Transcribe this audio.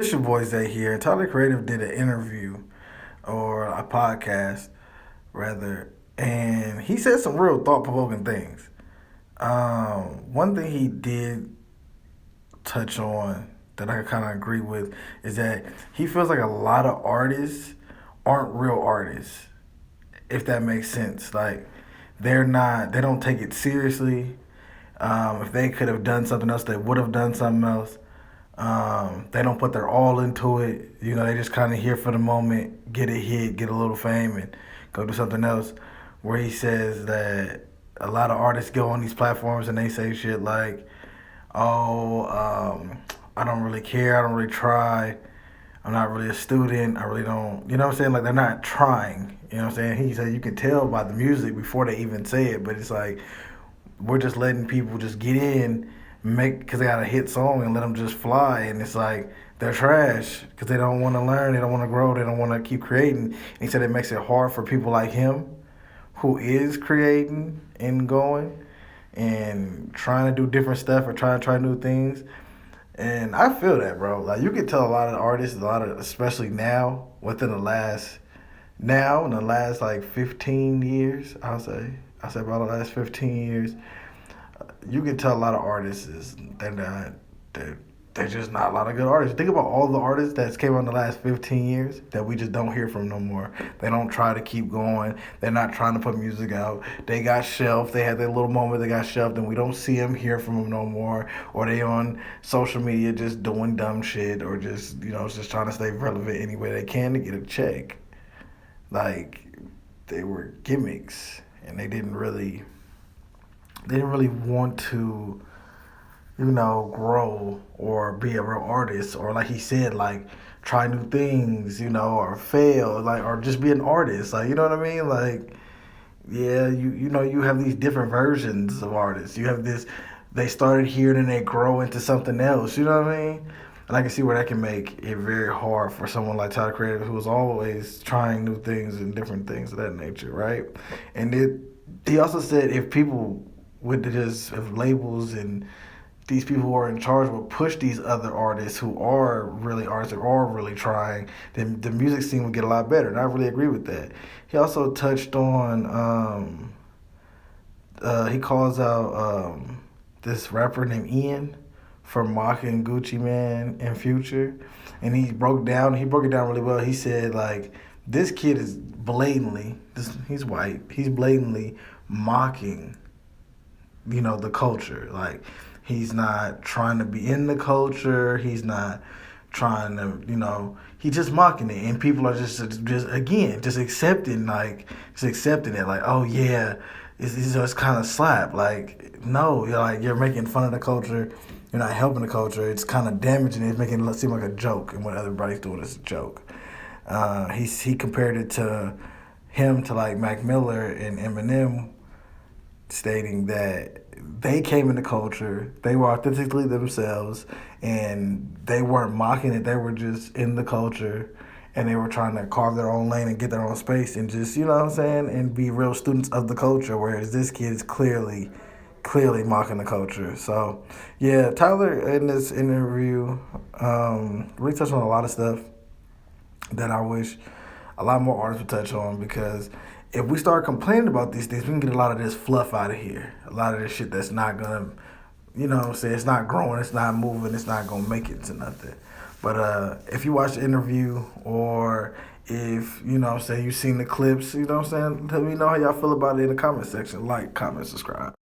It's your boy Zay here. Tyler Creative did an interview or a podcast, rather, and he said some real thought provoking things. One thing he did touch on that I kind of agree with is that he feels like a lot of artists aren't real artists, if that makes sense. Like, they don't take it seriously. If they could have done something else, they would have done something else. They don't put their all into it. They just kind of here for the moment, get a hit, get a little fame, and go do something else. Where he says that a lot of artists go on these platforms and they say shit like, "Oh, I don't really care. I don't really try. I'm not really a student. I really don't." You know what I'm saying? Like, they're not trying. You know what I'm saying? He said you can tell by the music before they even say it, but it's like we're just letting people just get in, make because they got a hit song and let them just fly, and it's like they're trash because they don't want to learn, they don't want to grow, they don't want to keep creating. And he said it makes it hard for people like him, who is creating and going and trying to do different stuff or trying to try new things. And I feel that, bro. Like, you can tell a lot of artists, especially now, in the last like 15 years, I say about the last 15 years, you can tell a lot of artists they're just not a lot of good artists. Think about all the artists that's came out in the last 15 years that we just don't hear from no more. They don't try to keep going. They're not trying to put music out. They got shelved. They had their little moment. They got shelved, and we don't see them, hear from them no more. Or they on social media just doing dumb shit, or just trying to stay relevant any way they can to get a check. Like, they were gimmicks, and they didn't really want to, grow or be a real artist, or like he said, like try new things, or fail, like, or just be an artist, like, you know what I mean? Like, yeah, you have these different versions of artists. You have this, they started here and then they grow into something else, you know what I mean? And I can see where that can make it very hard for someone like Tyler Creator, who was always trying new things and different things of that nature, right? And he also said if labels and these people who are in charge would push these other artists who are really artists or are really trying, then the music scene would get a lot better. And I really agree with that. He also touched on, he calls out this rapper named Ian for mocking Gucci Mane and Future. And he broke it down really well. He said, like, this kid is he's white, he's blatantly mocking, the culture. Like, he's not trying to be in the culture. He's not trying to, he's just mocking it. And people are just again, just accepting it. Like, oh, yeah, it's kind of slap. Like, no, you're making fun of the culture. You're not helping the culture. It's kind of damaging it. It's making it seem like a joke. And what everybody's doing is a joke. He compared it to him to like Mac Miller and Eminem, stating that they came in the culture, they were authentically themselves, and they weren't mocking it. They were just in the culture, and they were trying to carve their own lane and get their own space, and just, you know what I'm saying, and be real students of the culture. Whereas this kid is clearly mocking the culture. So, yeah, Tyler in this interview really touched on a lot of stuff that I wish a lot more artists would touch on, because if we start complaining about these things, we can get a lot of this fluff out of here. A lot of this shit that's not gonna, it's not growing, it's not moving, it's not gonna make it to nothing. But if you watch the interview, or if, you've seen the clips, let me know how y'all feel about it in the comment section. Like, comment, subscribe.